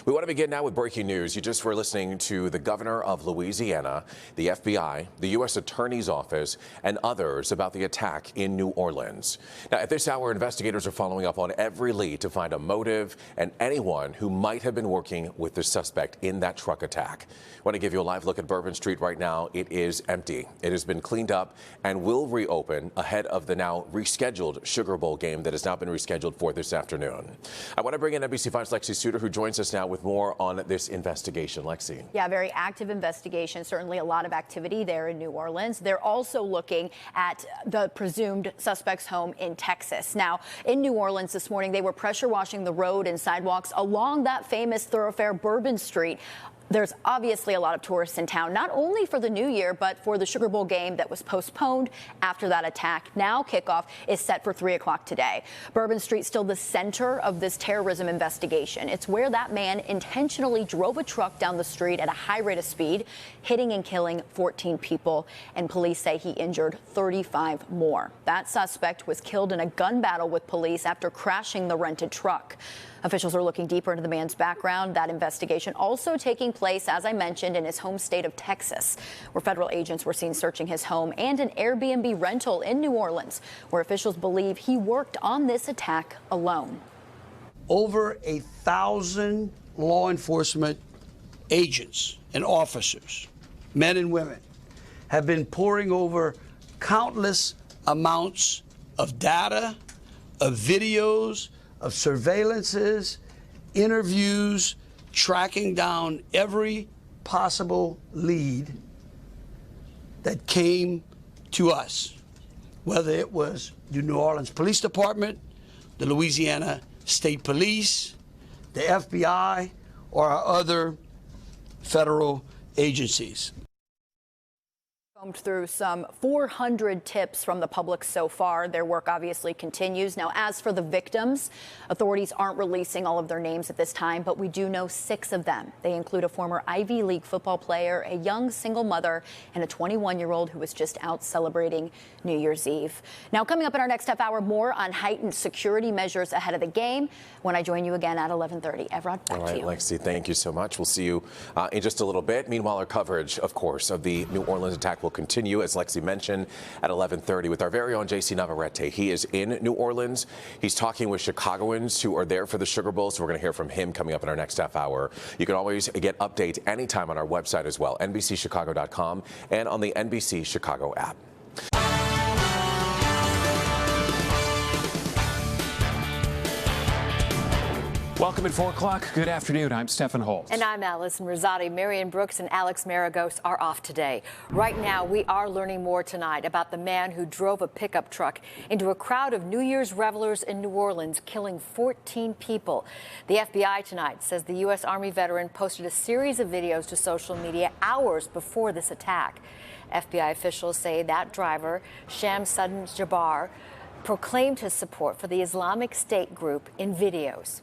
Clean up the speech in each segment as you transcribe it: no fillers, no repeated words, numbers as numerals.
We want to begin now with breaking news. You just were listening to the governor of Louisiana, the FBI, the U.S. Attorney's Office, and others about the attack in New Orleans. Now, at this hour, investigators are following up on every lead to find a motive and anyone who might have been working with the suspect in that truck attack. I want to give you a live look at Bourbon Street right now. It is empty. It has been cleaned up and will reopen ahead of the now rescheduled Sugar Bowl game that has now been rescheduled for this afternoon. I want to bring in NBC5's Lexi Suter, who joins us now with more on this investigation. Lexi. Yeah, very active investigation. Certainly a lot of activity there in New Orleans. They're also looking at the presumed suspect's home in Texas. Now, in New Orleans this morning, they were pressure washing the road and sidewalks along that famous thoroughfare Bourbon Street. There's obviously a lot of tourists in town, not only for the New Year, but for the Sugar Bowl game that was postponed after that attack. Now kickoff is set for 3 o'clock today. Bourbon Street still the center of this terrorism investigation. It's where that man intentionally drove a truck down the street at a high rate of speed, hitting and killing 14 people, and police say he injured 35 more. That suspect was killed in a gun battle with police after crashing the rented truck. Officials are looking deeper into the man's background. That investigation also taking place, as I mentioned, in his home state of Texas, where federal agents were seen searching his home and an Airbnb rental in New Orleans, where officials believe he worked on this attack alone. Over 1,000 law enforcement agents and officers, men and women, have been poring over countless amounts of data, of videos, of surveillances, interviews, tracking down every possible lead that came to us, whether it was the New Orleans Police Department, the Louisiana State Police, the FBI, or our other federal agencies. Combed through some 400 tips from the public so far. Their work obviously continues. Now, as for the victims, authorities aren't releasing all of their names at this time, but we do know 6 of them. They include a former Ivy League football player, a young single mother, and a 21-year-old who was just out celebrating New Year's Eve. Now, coming up in our next half hour, more on heightened security measures ahead of the game when I join you again at 11:30. Evrod, back to you. All right, Lexi, thank you so much. We'll see you in just a little bit. Meanwhile, our coverage, of course, of the New Orleans attack will continue, as Lexi mentioned, at 11:30 with our very own JC Navarrete. He is in New Orleans. He's talking with Chicagoans who are there for the Sugar Bowl, so we're going to hear from him coming up in our next half hour. You can always get updates anytime on our website as well, NBCChicago.com, and on the NBC Chicago app. Welcome at 4 o'clock. Good afternoon. I'm Stephen Holt. And I'm Allison Rosati. Marion Brooks and Alex Maragos are off today. Right now, we are learning more tonight about the man who drove a pickup truck into a crowd of New Year's revelers in New Orleans, killing 14 people. The FBI tonight says the U.S. Army veteran posted a series of videos to social media hours before this attack. FBI officials say that driver, Shamsuddin Jabbar, proclaimed his support for the Islamic State group in videos.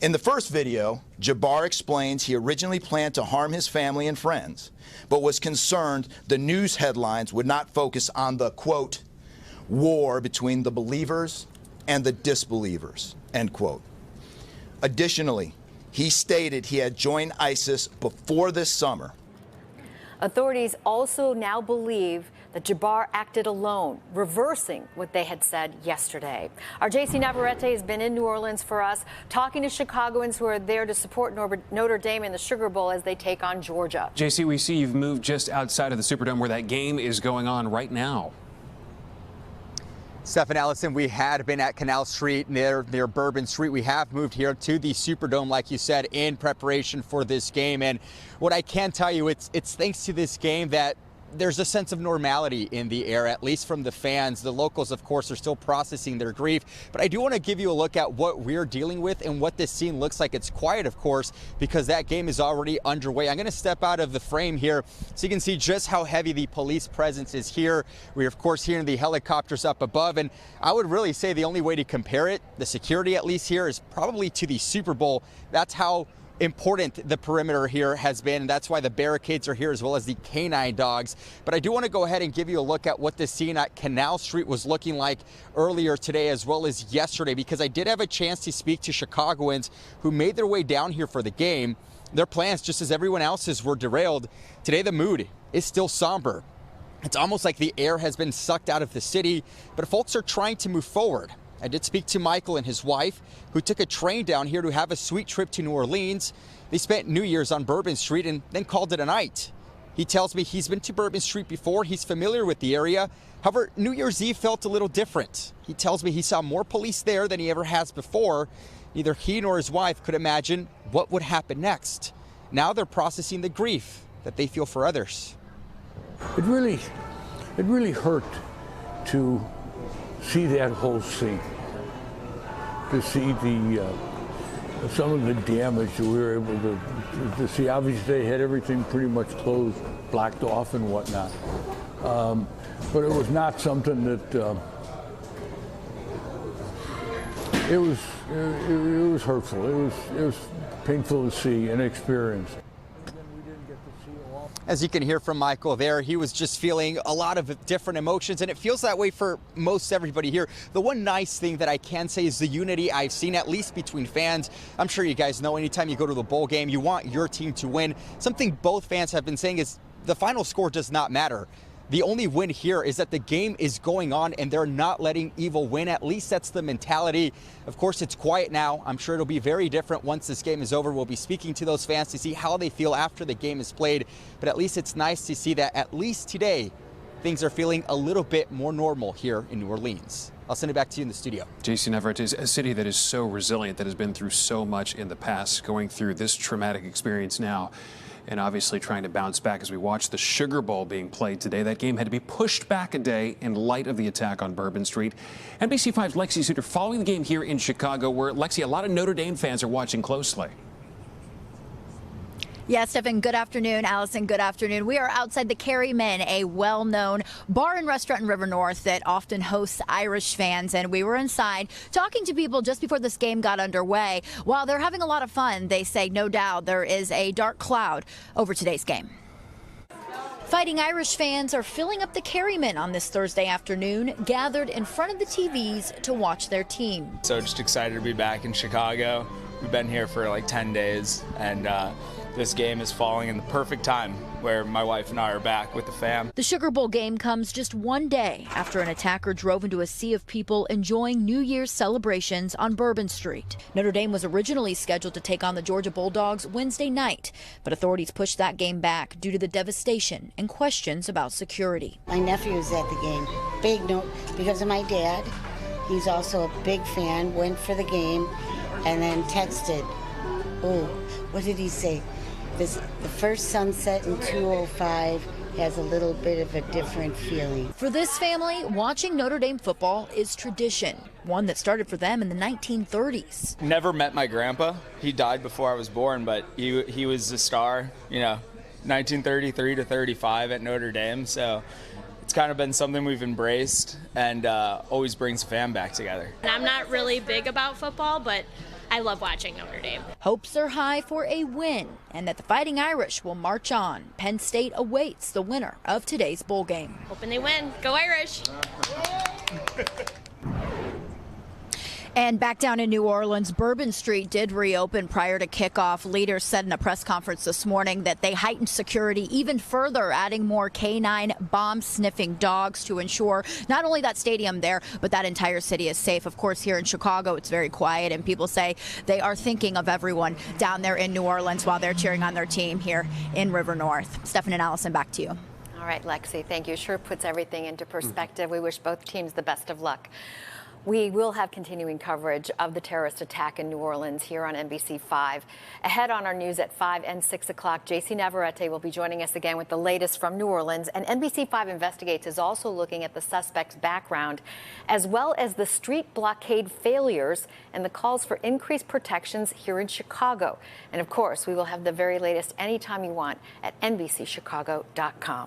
In the first video, Jabbar explains he originally planned to harm his family and friends, but was concerned the news headlines would not focus on the, quote, war between the believers and the disbelievers, end quote. Additionally, he stated he had joined ISIS before this summer. Authorities also now believe that Jabbar acted alone, reversing what they had said yesterday. Our JC Navarrete has been in New Orleans for us, talking to Chicagoans who are there to support Notre Dame in the Sugar Bowl as they take on Georgia. JC, we see you've moved just outside of the Superdome where that game is going on right now. Steph and Allison, we had been at Canal Street near Bourbon Street. We have moved here to the Superdome, like you said, in preparation for this game. And what I can tell you, it's thanks to this game that there's a sense of normality in the air, at least from the fans. The locals, of course, are still processing their grief. But I do want to give you a look at what we're dealing with and what this scene looks like. It's quiet, of course, because that game is already underway. I'm going to step out of the frame here so you can see just how heavy the police presence is here. We're, of course, hearing the helicopters up above. And I would really say the only way to compare it, the security at least here, is probably to the Super Bowl. That's how important the perimeter here has been, and that's why the barricades are here as well as the canine dogs. But I do want to go ahead and give you a look at what the scene at Canal Street was looking like earlier today as well as yesterday, because I did have a chance to speak to Chicagoans who made their way down here for the game. Their plans, just as everyone else's, were derailed. Today the mood is still somber. It's almost like the air has been sucked out of the city, but folks are trying to move forward. I did speak to Michael and his wife, who took a train down here to have a sweet trip to New Orleans. They spent New Year's on Bourbon Street and then called it a night. He tells me he's been to Bourbon Street before, he's familiar with the area. However, New Year's Eve felt a little different. He tells me he saw more police there than he ever has before. Neither he nor his wife could imagine what would happen next. Now they're processing the grief that they feel for others. It really hurt to see that whole scene, to see some of the damage that we were able to see. Obviously, they had everything pretty much closed, blocked off, and whatnot. But it was not something that it was hurtful. It was painful to see and experience. As you can hear from Michael there, he was just feeling a lot of different emotions, and it feels that way for most everybody here. The one nice thing that I can say is the unity I've seen, at least between fans. I'm sure you guys know anytime you go to the bowl game, you want your team to win. Something both fans have been saying is the final score does not matter. The only win here is that the game is going on and they're not letting evil win. At least that's the mentality. Of course, it's quiet now. I'm sure it'll be very different once this game is over. We'll be speaking to those fans to see how they feel after the game is played. But at least it's nice to see that at least today, things are feeling a little bit more normal here in New Orleans. I'll send it back to you in the studio. J.C. Neverett is a city that is so resilient, that has been through so much in the past, going through this traumatic experience now, and obviously trying to bounce back as we watch the Sugar Bowl being played today. That game had to be pushed back a day in light of the attack on Bourbon Street. NBC5's Lexi Suter following the game here in Chicago, where, Lexi, a lot of Notre Dame fans are watching closely. Yes, Stephen, good afternoon. Allison, good afternoon. We are outside the Kerryman, a well-known bar and restaurant in River North that often hosts Irish fans. And we were inside talking to people just before this game got underway. While they're having a lot of fun, they say no doubt there is a dark cloud over today's game. Fighting Irish fans are filling up the Kerryman on this Thursday afternoon, gathered in front of the TVs to watch their team. So just excited to be back in Chicago. We've been here for like 10 days, and this game is falling in the perfect time where my wife and I are back with the fam. The Sugar Bowl game comes just one day after an attacker drove into a sea of people enjoying New Year's celebrations on Bourbon Street. Notre Dame was originally scheduled to take on the Georgia Bulldogs Wednesday night, but authorities pushed that game back due to the devastation and questions about security. My nephew was at the game. Big note because of my dad. He's also a big fan, went for the game, and then texted. Oh, what did he say? The first sunset in 2:05 has a little bit of a different feeling. For this family, watching Notre Dame football is tradition, one that started for them in the 1930s. Never met my grandpa. He died before I was born, but he was a star, 1933 to 35 at Notre Dame. So it's kind of been something we've embraced and always brings the fam back together. And I'm not really big about football, but I love watching Notre Dame. Hopes are high for a win and that the Fighting Irish will march on. Penn State awaits the winner of today's bowl game. Hoping they win. Go Irish! And back down in New Orleans, Bourbon Street did reopen prior to kickoff. Leaders said in a press conference this morning that they heightened security even further, adding more canine bomb-sniffing dogs to ensure not only that stadium there, but that entire city is safe. Of course, here in Chicago, it's very quiet, and people say they are thinking of everyone down there in New Orleans while they're cheering on their team here in River North. Stephen and Allison, back to you. All right, Lexi, thank you. Sure puts everything into perspective. We wish both teams the best of luck. We will have continuing coverage of the terrorist attack in New Orleans here on NBC5. Ahead on our news at 5 and 6 o'clock, J.C. Neverett will be joining us again with the latest from New Orleans. And NBC5 Investigates is also looking at the suspect's background, as well as the street blockade failures and the calls for increased protections here in Chicago. And of course, we will have the very latest anytime you want at NBCChicago.com.